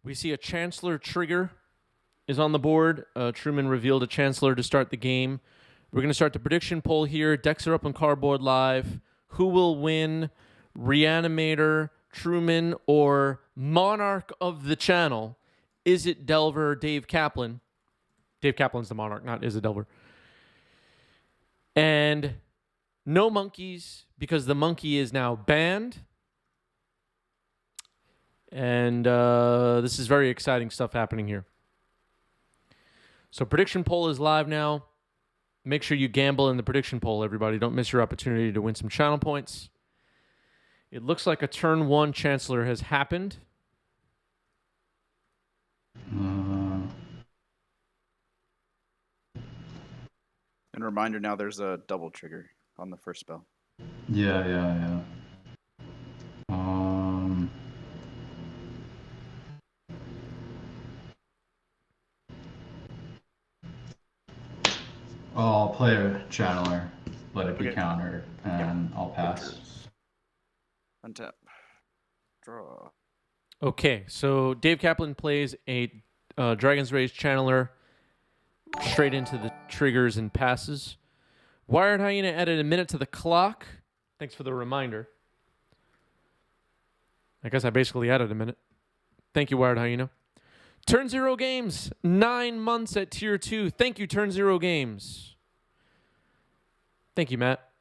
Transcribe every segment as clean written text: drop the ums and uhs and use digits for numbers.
We see a Chancellor trigger is on the board. Truman revealed a Chancellor to start the game. We're going to start the prediction poll here. Decks are up on Cardboard Live. Who will win, Reanimator, Truman, or Monarch of the channel? Izzet, Delver, Dave Kaplan? Dave Kaplan's the Monarch, not Izzet Delver. And no monkeys, because the monkey is now banned. And this is very exciting stuff happening here. So prediction poll is live now. Make sure you gamble in the prediction poll, everybody. Don't miss your opportunity to win some channel points. It looks like a turn 1 Chancellor has happened. And a reminder now, there's a double trigger on the first spell. Yeah. I'll play a Channeler, let it be countered, and I'll pass. Untap. Draw. Okay, so Dave Kaplan plays a Dragon's Rage Channeler straight into the triggers and passes. Wired Hyena added a minute to the clock. Thanks for the reminder. I guess I basically added a minute. Thank you, Wired Hyena. Turn Zero Games, 9 months at Tier 2. Thank you, Turn Zero Games. Thank you, Matt.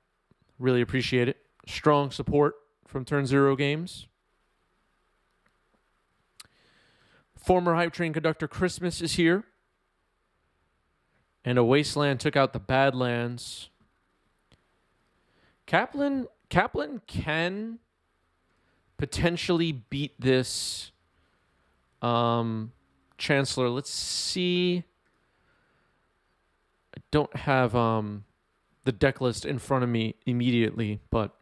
Really appreciate it. Strong support from Turn Zero Games. Former Hype Train conductor Christmas is here. And a Wasteland took out the Badlands. Kaplan can potentially beat this Chancellor. Let's see. I don't have the deck list in front of me immediately, but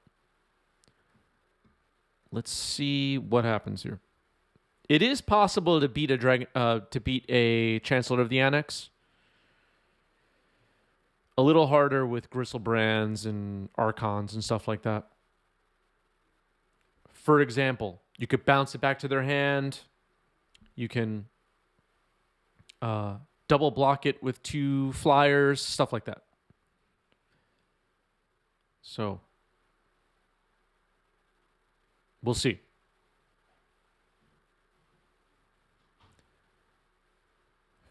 let's see what happens here. It is possible to beat a Chancellor of the Annex. A little harder with Gristlebrands and Archons and stuff like that. For example, you could bounce it back to their hand. You can double block it with 2 flyers, stuff like that. So, we'll see.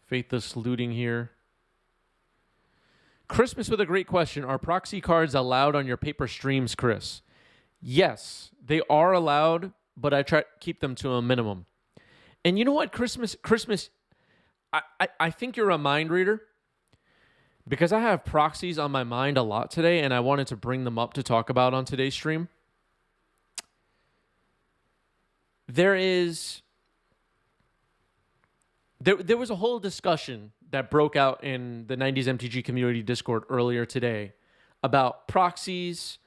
Faithless looting here. Christmas with a great question. Are proxy cards allowed on your paper streams, Chris? Yes, they are allowed, but I try to keep them to a minimum. And you know what, Christmas, I think you're a mind reader, because I have proxies on my mind a lot today, and I wanted to bring them up to talk about on today's stream. There was a whole discussion that broke out in the 90s MTG community Discord earlier today about proxies.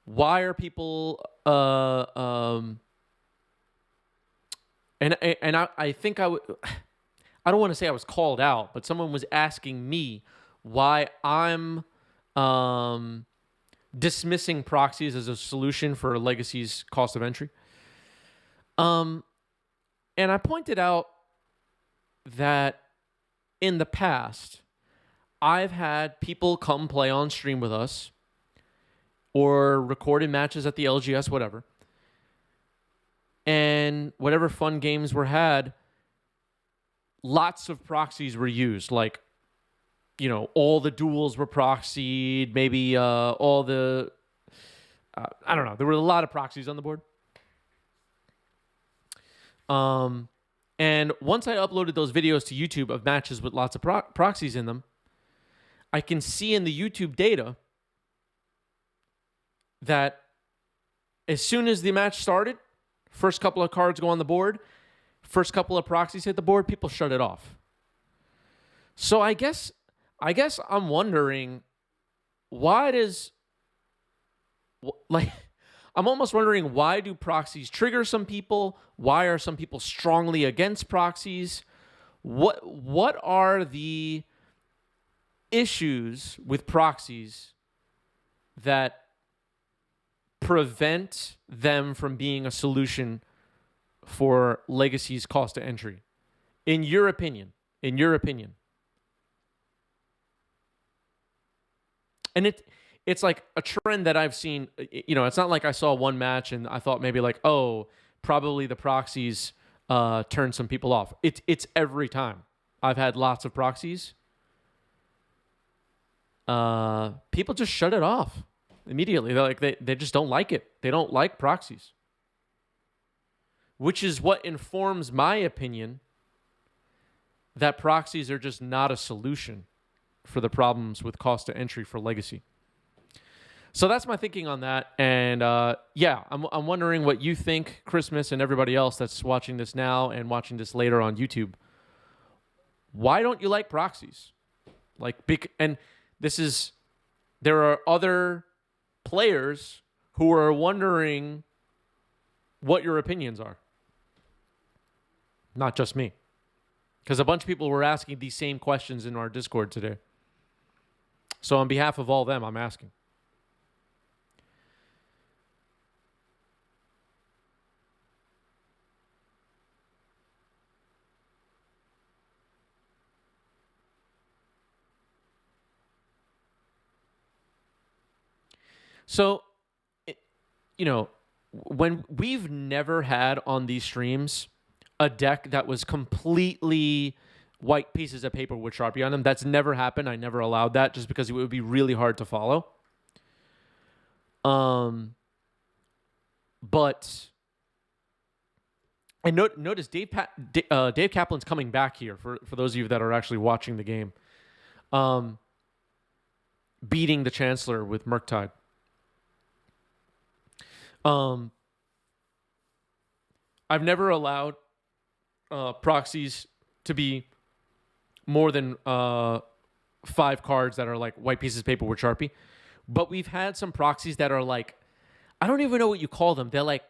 Why are people and I think I don't want to say I was called out, but someone was asking me why I'm dismissing proxies as a solution for Legacy's cost of entry. And I pointed out that in the past, I've had people come play on stream with us or recorded matches at the LGS, whatever. And whatever fun games were had, lots of proxies were used. Like, you know, all the duels were proxied, maybe all the... I don't know. There were a lot of proxies on the board. And once I uploaded those videos to YouTube of matches with lots of proxies in them, I can see in the YouTube data that as soon as the match started, first couple of cards go on the board, first couple of proxies hit the board, people shut it off. So I guess I'm wondering, why does... I'm almost wondering, why do proxies trigger some people? Why are some people strongly against proxies? What are the issues with proxies that prevent them from being a solution for Legacy's cost to entry? In your opinion. In your opinion. And it's like a trend that I've seen. You know, it's not like I saw one match and I thought maybe like, oh, probably the proxies turned some people off. It's every time. I've had lots of proxies. People just shut it off immediately. They're like they just don't like it. They don't like proxies. Which is what informs my opinion that proxies are just not a solution for the problems with cost to entry for Legacy. So that's my thinking on that. And I'm wondering what you think, Christmas, and everybody else that's watching this now and watching this later on YouTube. Why don't you like proxies? There are other players who are wondering what your opinions are. Not just me. Because a bunch of people were asking these same questions in our Discord today. So on behalf of all of them, I'm asking. So, when we've never had on these streams a deck that was completely white pieces of paper with Sharpie on them. That's never happened. I never allowed that just because it would be really hard to follow. But and notice Dave Kaplan's coming back here for those of you that are actually watching the game. Beating the Chancellor with Murktide. I've never allowed proxies to be more than 5 cards that are like white pieces of paper with Sharpie. But we've had some proxies that are like, I don't even know what you call them. They're like,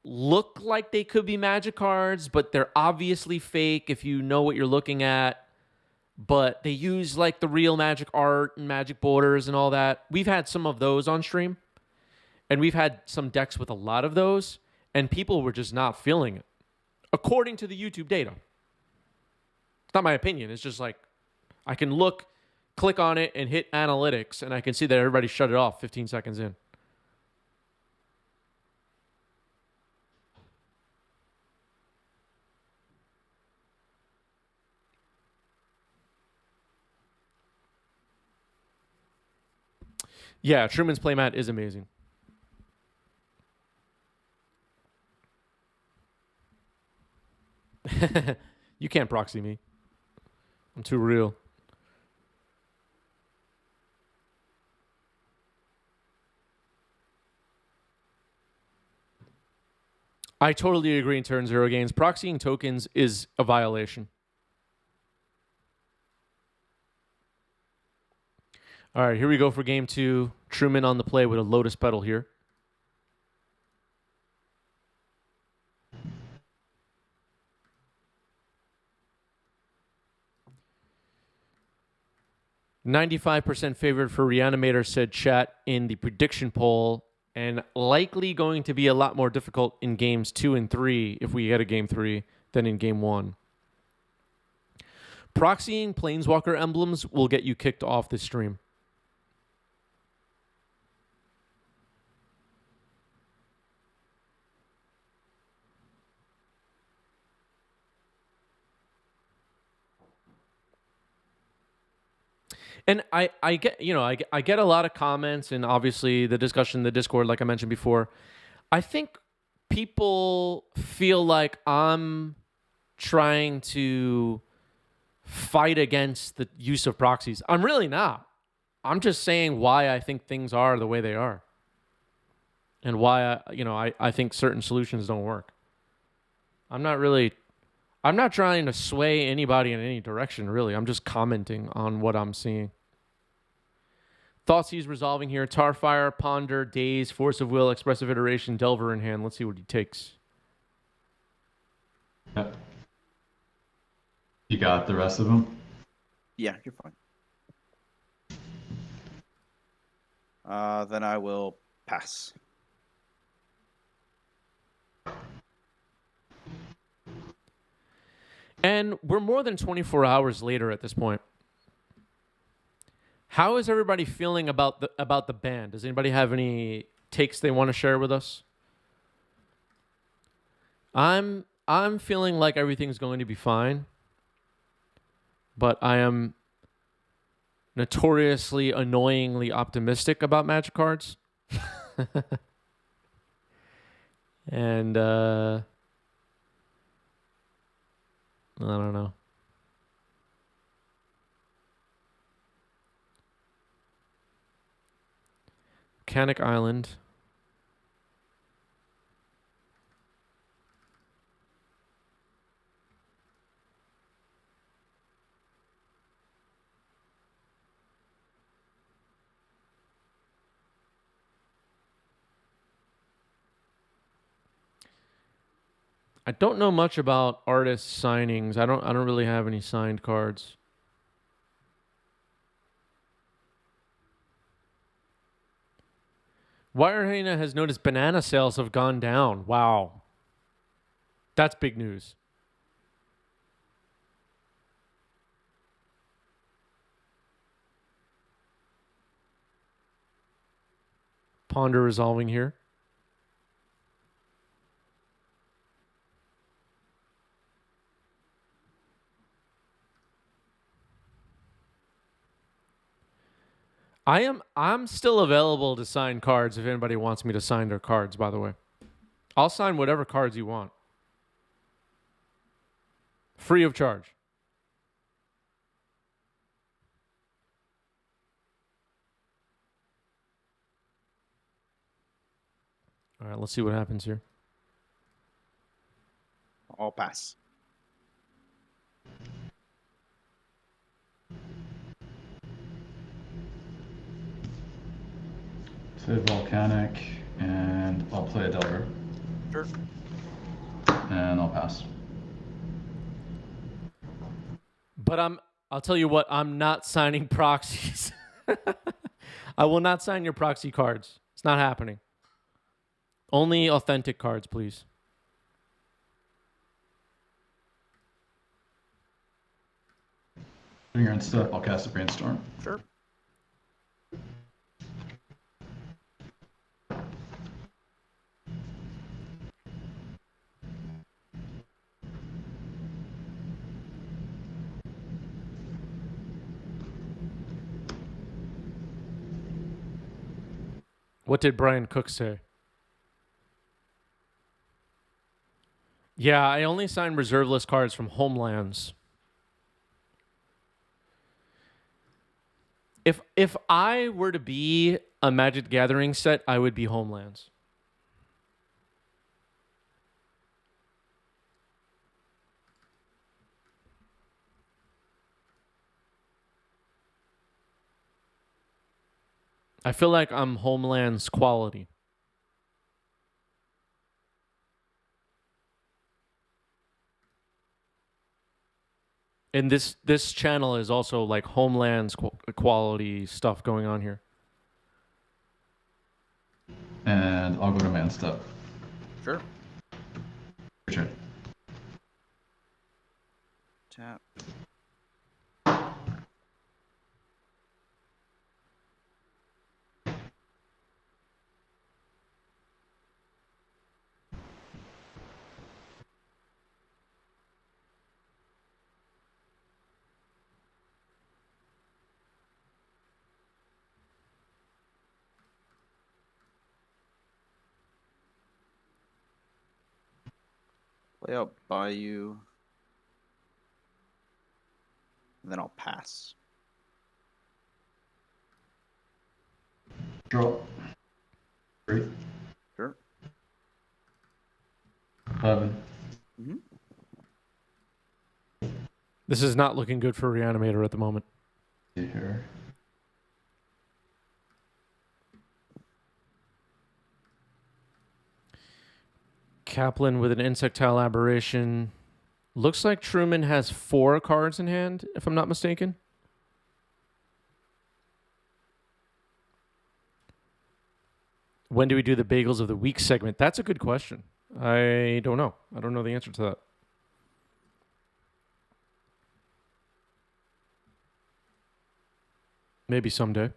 look like they could be Magic cards, but they're obviously fake if you know what you're looking at. But they use like the real Magic art and Magic borders and all that. We've had some of those on stream. And we've had some decks with a lot of those. And people were just not feeling it. According to the YouTube data. It's not my opinion. It's just like, I can click on it and hit analytics, and I can see that everybody shut it off 15 seconds in. Yeah, Truman's playmat is amazing. You can't proxy me. I'm too real. I totally agree in turn 0 games. Proxying tokens is a violation. All right, here we go for game 2. Truman on the play with a Lotus Petal here. "95% favored for Reanimator," said chat in the prediction poll, and likely going to be a lot more difficult in games 2 and 3 if we get a game 3 than in game 1. Proxying Planeswalker emblems will get you kicked off this stream. And I get I get a lot of comments, and obviously the discussion in the Discord, like I mentioned before. I think people feel like I'm trying to fight against the use of proxies. I'm really not. I'm just saying why I think things are the way they are, and why I think certain solutions don't work. I'm not trying to sway anybody in any direction, really. I'm just commenting on what I'm seeing. Thoughts he's resolving here: Tarfire, Ponder, Daze, Force of Will, Expressive Iteration, Delver in hand. Let's see what he takes. Yep. You got the rest of them? Yeah, you're fine. Then I will pass. And we're more than 24 hours later at this point. How is everybody feeling about the ban? Does anybody have any takes they want to share with us? I'm feeling like everything's going to be fine, but I am notoriously annoyingly optimistic about Magic cards. And I don't know. Volcanic Island. I don't know much about artist signings. I don't really have any signed cards. Wire Arena has noticed banana sales have gone down. Wow. That's big news. Ponder resolving here. I'm still available to sign cards if anybody wants me to sign their cards, by the way. I'll sign whatever cards you want. Free of charge. All right, let's see what happens here. I'll pass. Say volcanic, and I'll play a Delver. Sure. And I'll pass. But I'll tell you what, I'm not signing proxies. I will not sign your proxy cards. It's not happening. Only authentic cards, please. When you're in step, I'll cast a Brainstorm. Sure. What did Brian Cook say? Yeah, I only sign reserve list cards from Homelands. If I were to be a Magic the Gathering set, I would be Homelands. I feel like I'm Homelands quality. And this channel is also like Homelands quality stuff going on here. And I'll go to man step. Sure. Your turn. Tap. Play out Bayou. And then I'll pass. Draw. 3. Sure. 11. Mm-hmm. This is not looking good for Reanimator at the moment. See here. Kaplan with an insectile aberration. Looks like Truman has 4 cards in hand, if I'm not mistaken. When do we do the Bagels of the Week segment? That's a good question. I don't know. I don't know the answer to that. Maybe someday.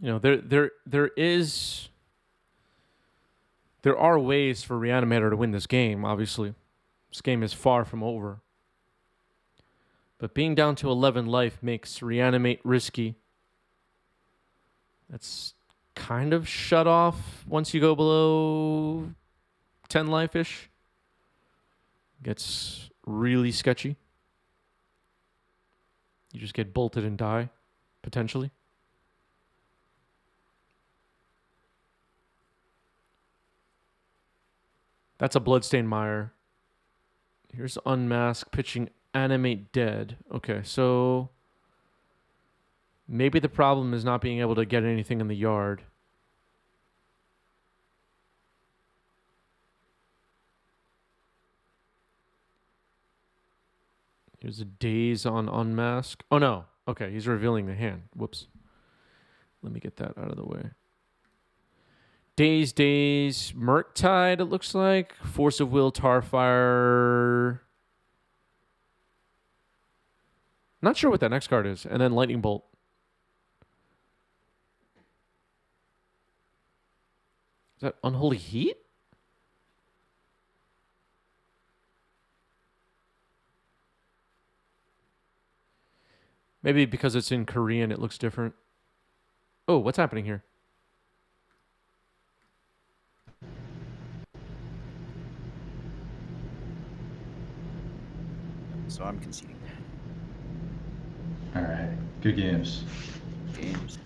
You know, there are ways for Reanimator to win this game, obviously. This game is far from over. But being down to 11 life makes Reanimate risky. That's kind of shut off once you go below 10 life-ish. Gets really sketchy. You just get bolted and die, potentially. That's a Bloodstained Mire. Here's Unmask pitching Animate Dead. Okay, so maybe the problem is not being able to get anything in the yard. Here's a Daze on Unmask. Oh, no. Okay, he's revealing the hand. Whoops. Let me get that out of the way. Daze, Murktide, it looks like. Force of Will, Tarfire. Not sure what that next card is. And then Lightning Bolt. Is that Unholy Heat? Maybe because it's in Korean, it looks different. Oh, what's happening here? So I'm conceding. All right. Good games. Games.